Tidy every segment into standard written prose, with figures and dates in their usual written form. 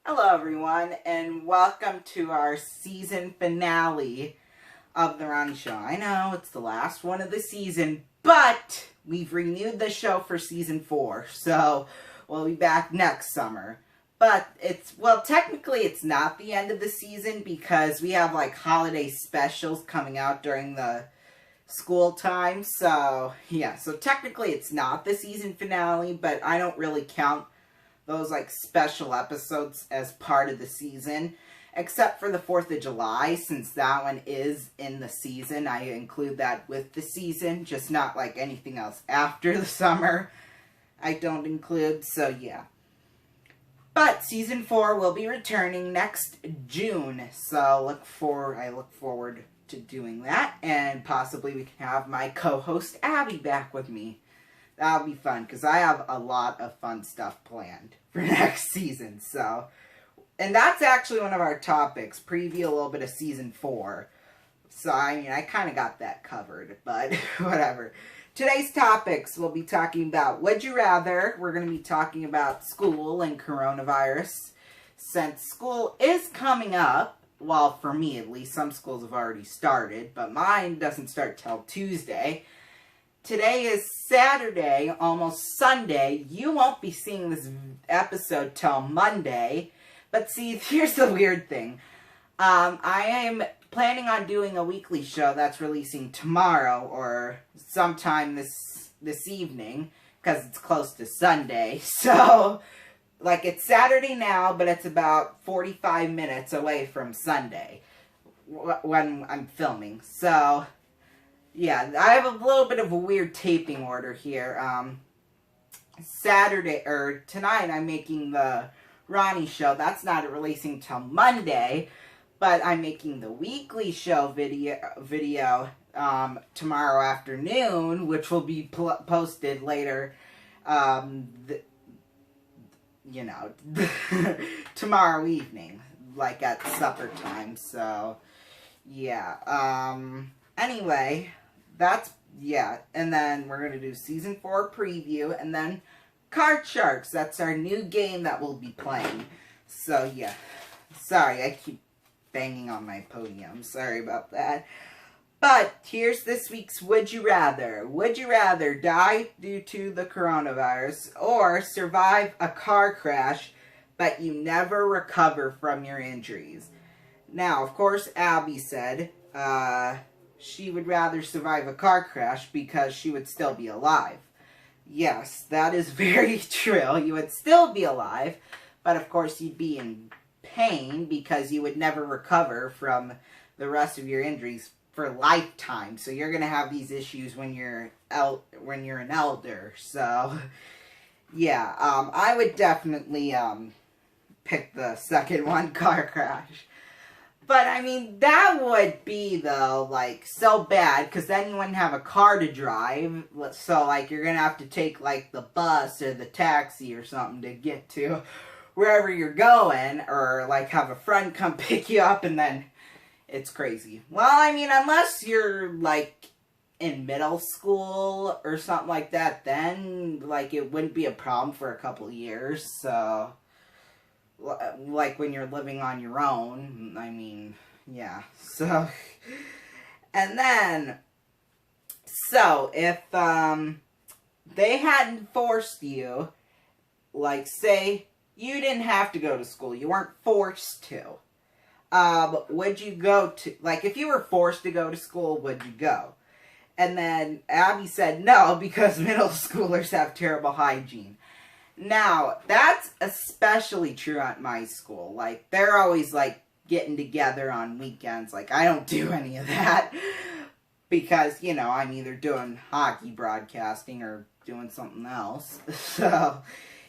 Hello everyone, and welcome to our season finale of the Ronnie Show. I know it's the last one of the season, but we've renewed the show for season 4, so we'll be back next summer. But technically it's not the end of the season because we have like holiday specials coming out during the school time, so technically it's not the season finale, but I don't really count those like special episodes as part of the season, except for the 4th of July, since that one is in the season. I include that with the season, just not like anything else after the summer I don't include, so yeah. But season 4 will be returning next June, so I look forward to doing that, and possibly we can have my co-host Abby back with me. That'll be fun, because I have a lot of fun stuff planned for next season, so. And that's actually one of our topics, preview a little bit of season 4. So, I mean, I kind of got that covered, but whatever. Today's topics, we'll be talking about Would You Rather. We're going to be talking about school and coronavirus. Since school is coming up, well, for me at least, some schools have already started, but mine doesn't start till Tuesday. Today is Saturday, almost Sunday. You won't be seeing this episode till Monday. But see, here's the weird thing. I am planning on doing a weekly show that's releasing tomorrow or sometime this evening, because it's close to Sunday. So, like, it's Saturday now, but it's about 45 minutes away from Sunday when I'm filming. So, yeah, I have a little bit of a weird taping order here. Tonight I'm making the Ronnie Show. That's not releasing till Monday, but I'm making the weekly show video tomorrow afternoon, which will be posted later, tomorrow evening, like at supper time. So, yeah. Anyway, and then we're going to do season 4 preview, and then Card Sharks. That's our new game that we'll be playing. So, yeah. Sorry, I keep banging on my podium. Sorry about that. But, here's this week's Would You Rather. Would you rather die due to the coronavirus or survive a car crash, but you never recover from your injuries? Now, of course, Abby said, she would rather survive a car crash because she would still be alive. Yes, that is very true. You would still be alive, but of course you'd be in pain because you would never recover from the rest of your injuries for lifetime. So you're going to have these issues when you're an elder. So, yeah, I would definitely pick the second one, car crash. But, I mean, that would be, though, like, so bad, because then you wouldn't have a car to drive. So, like, you're going to have to take, like, the bus or the taxi or something to get to wherever you're going, or, like, have a friend come pick you up, and then it's crazy. Well, I mean, unless you're, like, in middle school or something like that, then, like, it wouldn't be a problem for a couple of years, so, like, when you're living on your own, I mean, yeah, so, and then, so, if, they hadn't forced you, like, say, you didn't have to go to school, you weren't forced to, would you go to, like, if you were forced to go to school, would you go? And then Abby said no, because middle schoolers have terrible hygiene. Now, that's especially true at my school. Like, they're always, like, getting together on weekends. Like, I don't do any of that. Because, you know, I'm either doing hockey broadcasting or doing something else. So,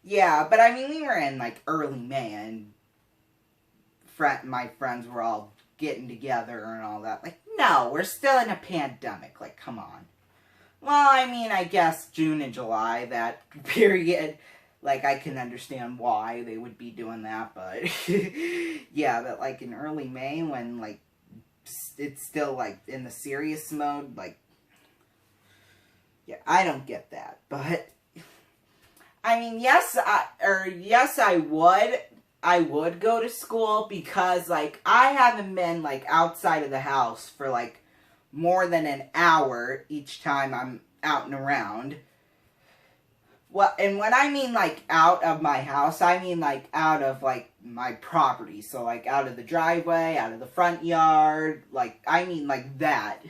yeah. But, I mean, we were in, like, early May, and my friends were all getting together and all that. Like, no, we're still in a pandemic. Like, come on. Well, I mean, I guess June and July, that period, like, I can understand why they would be doing that, but, yeah, but, like, in early May, when, like, it's still, like, in the serious mode, like, yeah, I don't get that, but, I mean, yes, I would, I would go to school because, like, I haven't been, like, outside of the house for, like, more than an hour each time I'm out and around. Well, and when I mean, like, out of my house, I mean, like, out of, like, my property. So, like, out of the driveway, out of the front yard, like, I mean, like, that.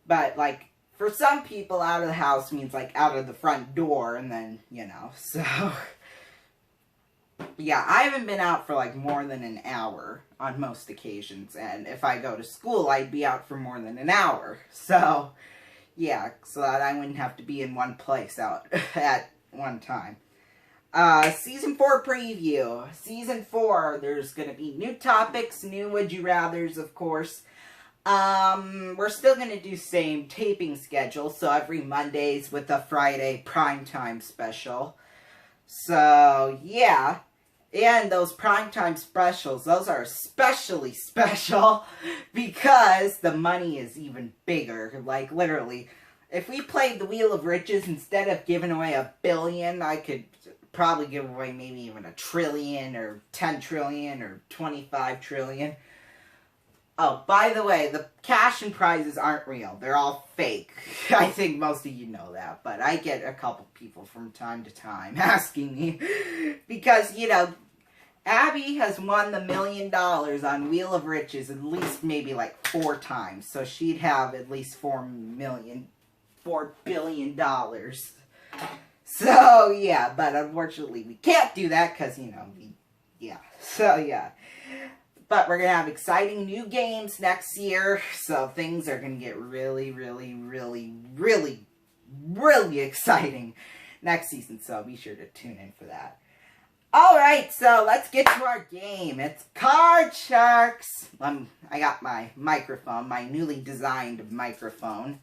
But, like, for some people, out of the house means, like, out of the front door, and then, you know, so... Yeah, I haven't been out for, like, more than an hour on most occasions, and if I go to school, I'd be out for more than an hour. So... Yeah, so that I wouldn't have to be in one place out at one time. Season 4 preview. Season 4, there's going to be new topics, new Would You Rathers, of course. We're still going to do same taping schedule, so every Mondays with a Friday primetime special. So, yeah. And those primetime specials, those are especially special because the money is even bigger. Like, literally, if we played the Wheel of Riches, instead of giving away $1 billion, I could probably give away maybe even $1 trillion or 10 trillion or 25 trillion. Oh, by the way, the cash and prizes aren't real. They're all fake. I think most of you know that, but I get a couple people from time to time asking me because, you know, Abby has won the $1 million on Wheel of Riches at least maybe like 4 times, so she'd have at least $4 billion. So, yeah, but unfortunately we can't do that because, you know, so, yeah. But we're going to have exciting new games next year, so things are going to get really, really, really, really, really exciting next season, so be sure to tune in for that. Alright, so let's get to our game. It's Card Sharks. I got my microphone, my newly designed microphone.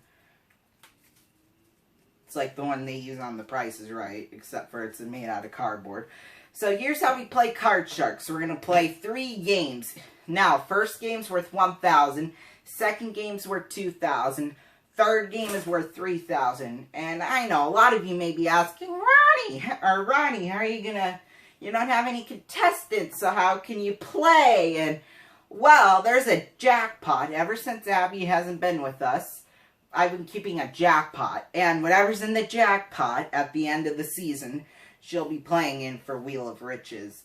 It's like the one they use on The Price is Right, except for it's made out of cardboard. So here's how we play Card Sharks. We're going to play 3 games. Now, first game's worth 1,000. Second game's worth 2,000. Third game is worth 3,000. And I know a lot of you may be asking, Ronnie, how are you going to... You don't have any contestants, so how can you play? And, well, there's a jackpot. Ever since Abby hasn't been with us, I've been keeping a jackpot. And whatever's in the jackpot at the end of the season, she'll be playing in for Wheel of Riches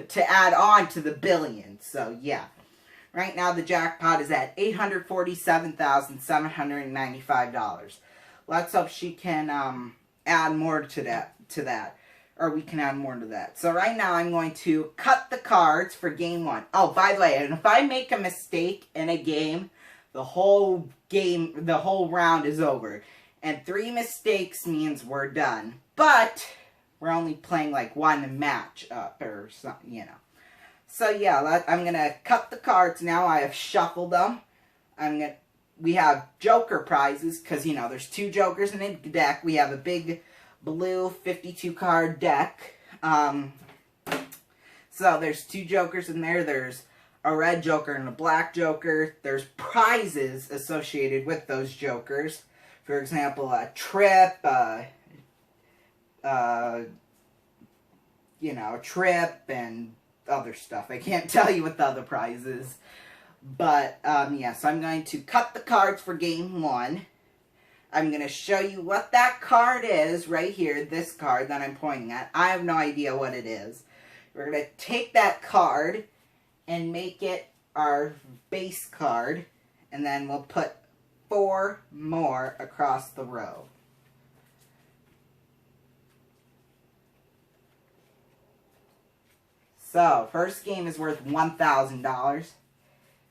to add on to the billion. So, yeah. Right now, the jackpot is at $847,795. Let's hope she can add more to that. Or we can add more to that. So right now I'm going to cut the cards for game 1. Oh, by the way, and if I make a mistake in a game, the whole round is over. And 3 mistakes means we're done. But we're only playing like 1 match up or something, you know. So yeah, I'm going to cut the cards now. I have shuffled them. We have Joker prizes because, you know, there's 2 Jokers in a deck. We have a big blue 52 card deck. So there's 2 Jokers in there. There's a red Joker and a black Joker. There's prizes associated with those Jokers. For example, a trip, you know, a trip and other stuff. I can't tell you what the other prize is. But, yeah, so I'm going to cut the cards for game 1. I'm going to show you what that card is right here, this card that I'm pointing at. I have no idea what it is. We're going to take that card and make it our base card, and then we'll put 4 more across the row. So, first game is worth $1,000.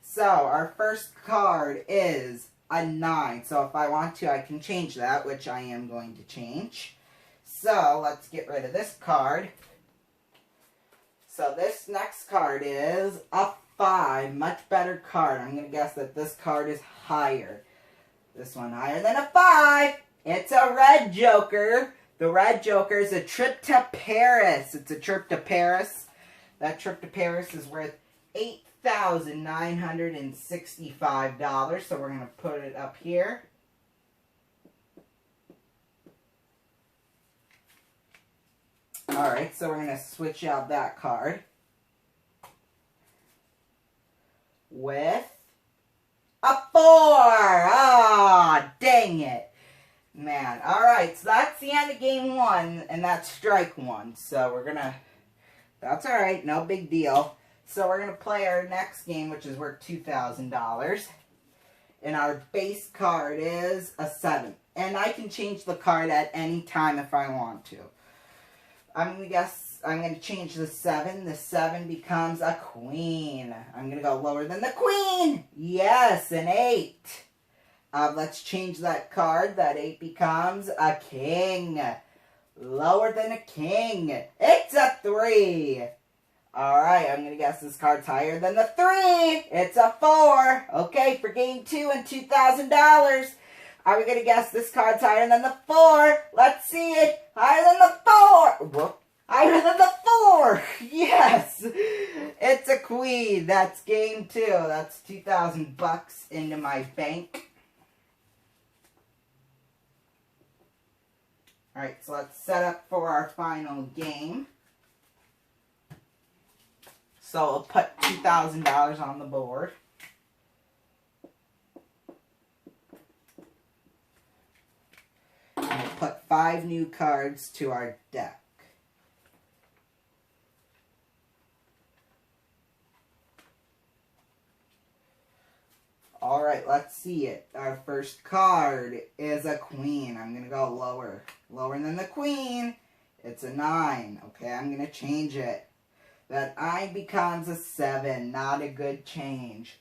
So, our first card is a 9. So if I want to, I can change that, which I am going to change. So let's get rid of this card. So this next card is a 5. Much better card. I'm going to guess that this card is higher. This one higher than a 5. It's a red Joker. The red Joker is a trip to Paris. It's a trip to Paris. That trip to Paris is worth $8,965. So we're going to put it up here. Alright, so we're going to switch out that card. with a 4. Ah, dang it. Man, alright, so that's the end of game 1, and that's strike 1. So we're gonna, that's alright, no big deal. So we're gonna play our next game, which is worth $2,000. And our base card is a 7. And I can change the card at any time if I want to. I'm going to change the 7. The 7 becomes a queen. I'm going to go lower than the queen. Yes, an 8. Let's change that card. That 8 becomes a king. Lower than a king. It's a 3. Alright, I'm going to guess this card's higher than the 3. It's a 4. Okay, for game 2 and $2,000. Are we going to guess this card's higher than the 4? Let's see it. Higher than the 4. Whoop. Higher than the 4. Yes. It's a queen. That's game 2. That's $2,000 into my bank. Alright, so let's set up for our final game. So I'll put $2,000 on the board. And we'll put 5 new cards to our deck. Alright, let's see it. Our first card is a queen. I'm going to go lower. Lower than the queen. It's a 9. Okay, I'm going to change it. That I becomes a 7. Not a good change.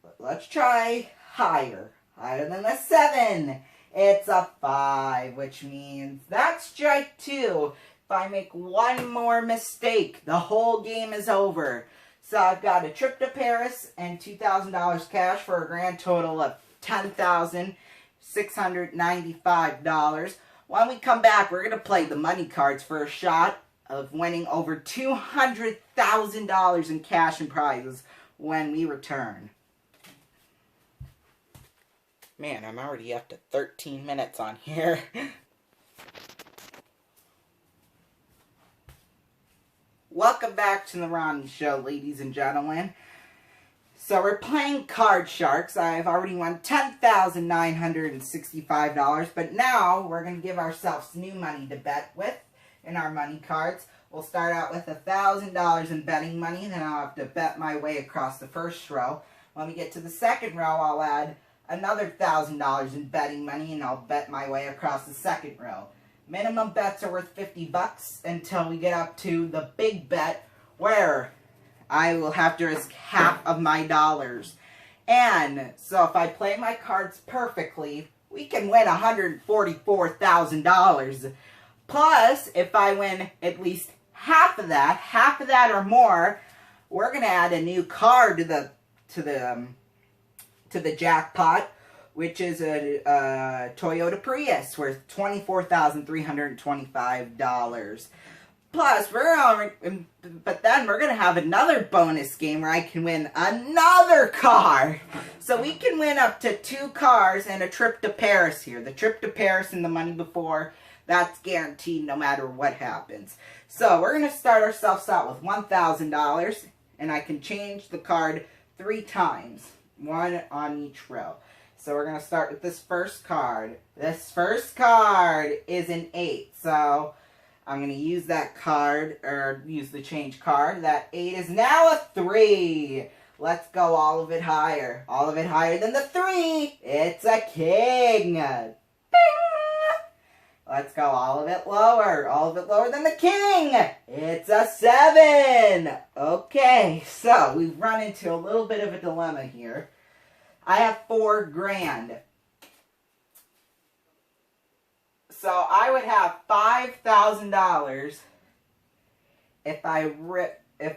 But let's try higher. Higher than the 7. It's a 5, which means that's strike 2. If I make one more mistake, the whole game is over. So I've got a trip to Paris and $2,000 cash for a grand total of $10,695. When we come back, we're going to play the money cards for a shot of winning over $200,000 in cash and prizes when we return. Man, I'm already up to 13 minutes on here. Welcome back to the Ronnie Show, ladies and gentlemen. So we're playing Card Sharks. I've already won $10,965, but now we're going to give ourselves new money to bet with in our money cards. We'll start out with $1,000 in betting money, then I'll have to bet my way across the first row. When we get to the second row, I'll add another $1,000 in betting money, and I'll bet my way across the second row. Minimum bets are worth $50 until we get up to the big bet, where I will have to risk half of my dollars. And so if I play my cards perfectly, we can win $144,000. Plus, if I win at least half of that or more, we're going to add a new card to the jackpot, which is a Toyota Prius worth $24,325. Plus, but then we're going to have another bonus game where I can win another car. So we can win up to 2 cars and a trip to Paris here. The trip to Paris and the money before, that's guaranteed no matter what happens. So we're going to start ourselves out with $1,000, and I can change the card 3 times, 1 on each row. So we're going to start with this first card. This first card is an 8, so I'm going to use that card, or use the change card. That 8 is now a 3. Let's go all of it higher. All of it higher than the 3. It's a king. Bing! Let's go all of it lower. All of it lower than the king. It's a 7. Okay, so we've run into a little bit of a dilemma here. I have $4,000. So I would have $5,000 if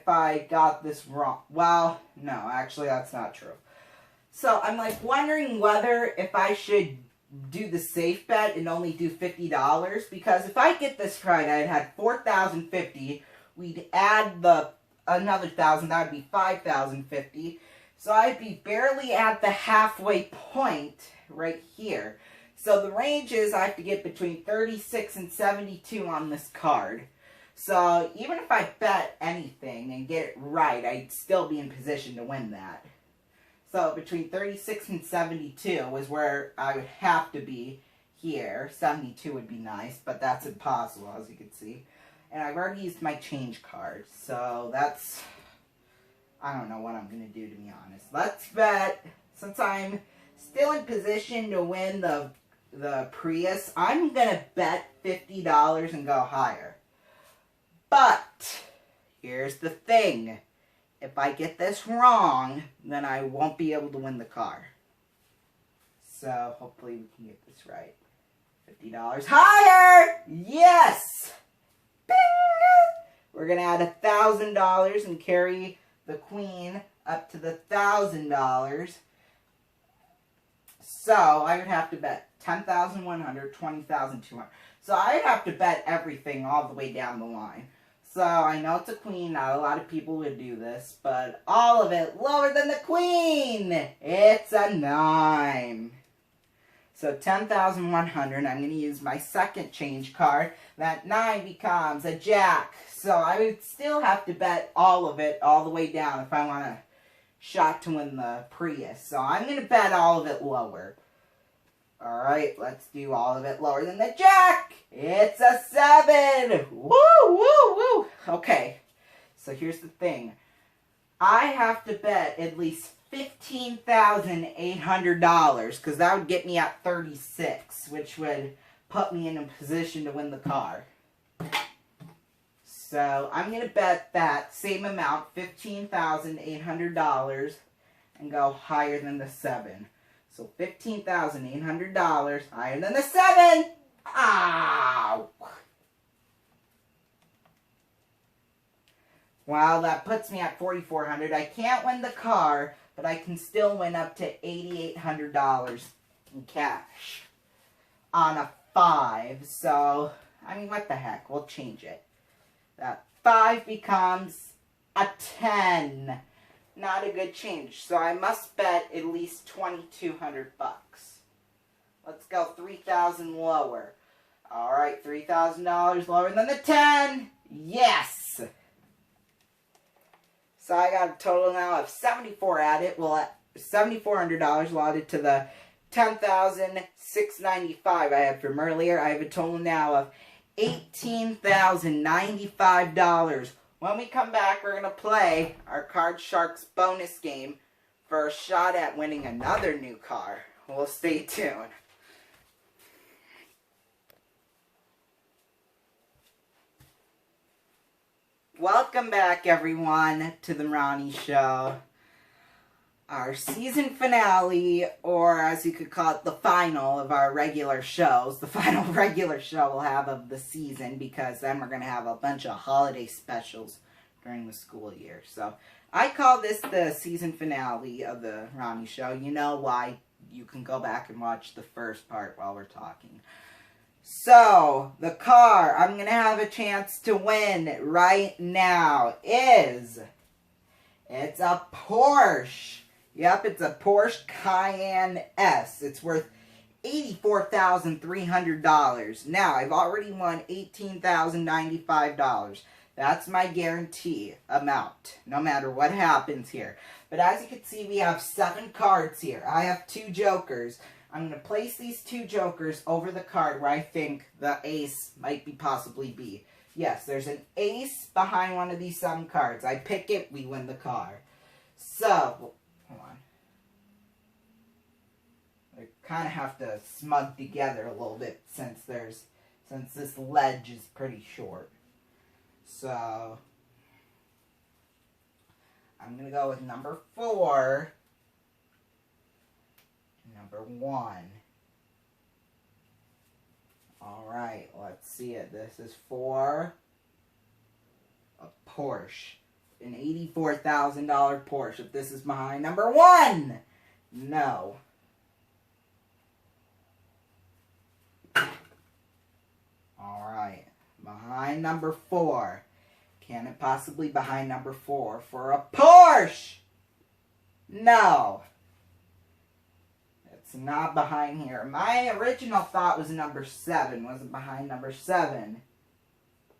I got this wrong. Well, no, actually that's not true. So I'm like wondering whether if I should do the safe bet and only do $50, because if I get this right, I'd had $4,050. We'd add another $1,000, that would be $5,050. So I'd be barely at the halfway point right here. So the range is I have to get between 36 and 72 on this card. So even if I bet anything and get it right, I'd still be in position to win that. So between 36 and 72 is where I would have to be here. 72 would be nice, but that's impossible, as you can see. And I've already used my change card, so that's... I don't know what I'm going to do, to be honest. Let's bet, since I'm still in position to win the Prius, I'm going to bet $50 and go higher. But, here's the thing. If I get this wrong, then I won't be able to win the car. So, hopefully we can get this right. $50 higher! Yes! Bing! We're going to add $1,000 and carry the Queen up to the $1,000. So, I would have to bet $10,100, $20,200. So, I'd have to bet everything all the way down the line. So, I know it's a Queen. Not a lot of people would do this. But all of it lower than the Queen. It's a 9. So, $10,100. I'm going to use my second change card. That 9 becomes a Jack. So, I would still have to bet all of it all the way down if I want a shot to win the Prius. So, I'm going to bet all of it lower. Alright, let's do all of it lower than the Jack. It's a 7. Woo, woo, woo. Okay, so here's the thing. I have to bet at least $15,800, because that would get me at 36, which would put me in a position to win the car. So, I'm going to bet that same amount, $15,800, and go higher than the 7. So, $15,800 higher than the 7. Ow! Well, that puts me at $4,400. I can't win the car, but I can still win up to $8,800 in cash on a 5. So, I mean, what the heck? We'll change it. That 5 becomes a 10. Not a good change. So I must bet at least $2,200. Let's go 3,000 lower. Alright, $3,000 lower than the 10. Yes! So I got a total now of 74 at it. Well, $7,400 allotted to the $10,695 I had from earlier. I have a total now of $18,095. When we come back, we're going to play our Card Sharks bonus game for a shot at winning another new car. Well, stay tuned. Welcome back, everyone, to the Ronnie Show. Our season finale, or as you could call it, the final of our regular shows. The final regular show we'll have of the season, because then we're going to have a bunch of holiday specials during the school year. So, I call this the season finale of the Ronnie Show. You know why? You can go back and watch the first part while we're talking. So, the car I'm going to have a chance to win right now is... It's a Porsche. Yep, it's a Porsche Cayenne S. It's worth $84,300. Now, I've already won $18,095. That's my guarantee amount, no matter what happens here. But as you can see, we have 7 cards here. I have 2 jokers. I'm going to place these 2 jokers over the card where I think the ace might possibly be. Yes, there's an ace behind one of these 7 cards. I pick it, we win the car. So... Hold on. I kind of have to smug together a little bit since this ledge is pretty short. So I'm gonna go with number 4, number 1. All right, let's see it. This is for a Porsche. An $84,000 Porsche. If this is behind number 1, no. Alright, behind number 4. Can it possibly behind number 4 for a Porsche? No. It's not behind here. My original thought was number 7. Was it behind number 7?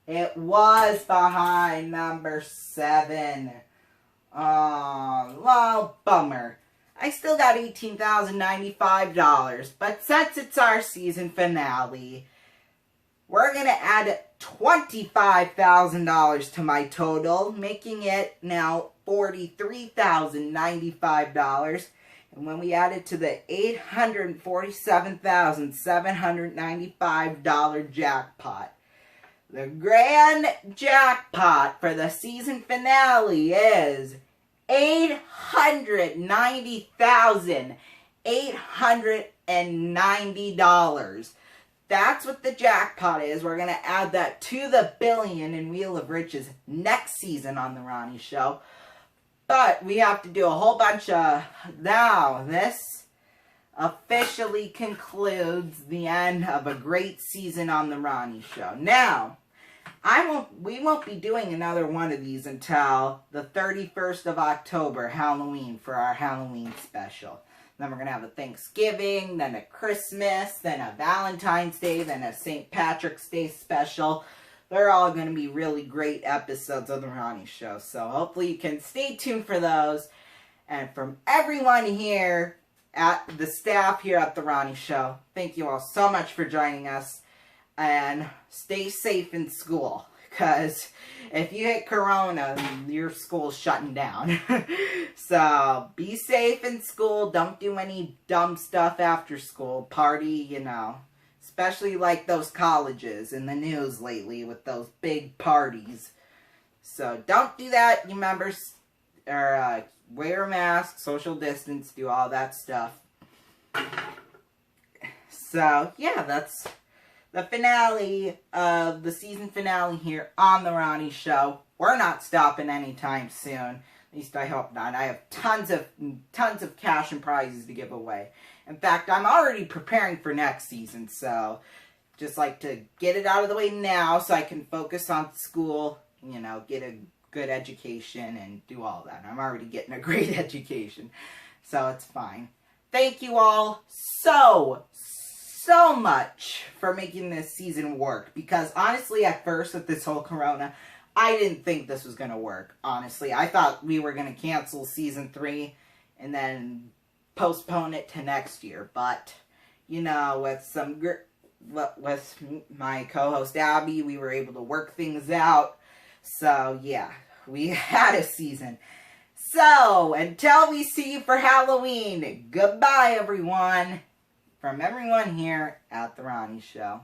It was behind number 7. Oh, well, bummer. I still got $18,095. But since it's our season finale, we're going to add $25,000 to my total, making it now $43,095. And when we add it to the $847,795 jackpot, the grand jackpot for the season finale is $890,890. That's what the jackpot is. We're going to add that to the billion in Wheel of Riches next season on The Ronnie Show. But we have to do a whole bunch of... Now, this officially concludes the end of a great season on The Ronnie Show. Now, we won't be doing another one of these until the 31st of October, Halloween, for our Halloween special. Then we're going to have a Thanksgiving, then a Christmas, then a Valentine's Day, then a St. Patrick's Day special. They're all going to be really great episodes of The Ronnie Show. So hopefully you can stay tuned for those. And from everyone here at the staff here at The Ronnie Show, thank you all so much for joining us. And stay safe in school. Because if you hit Corona, your school's shutting down. So, be safe in school. Don't do any dumb stuff after school. Party, you know. Especially like those colleges in the news lately with those big parties. So, don't do that. You members, or wear a mask, social distance, do all that stuff. So, yeah, that's the finale of the season finale here on The Ronnie Show. We're not stopping anytime soon. At least I hope not. I have tons of cash and prizes to give away. In fact, I'm already preparing for next season, so just like to get it out of the way now so I can focus on school, you know, get a good education and do all that. I'm already getting a great education, so it's fine. Thank you all so much for making this season work, because honestly at first with this whole Corona, I didn't think this was going to work. Honestly, I thought we were going to cancel season 3 and then postpone it to next year, but you know, with my co-host Abby, we were able to work things out. So yeah, we had a season. So until we see you for Halloween, goodbye everyone. From everyone here at The Ronnie Show.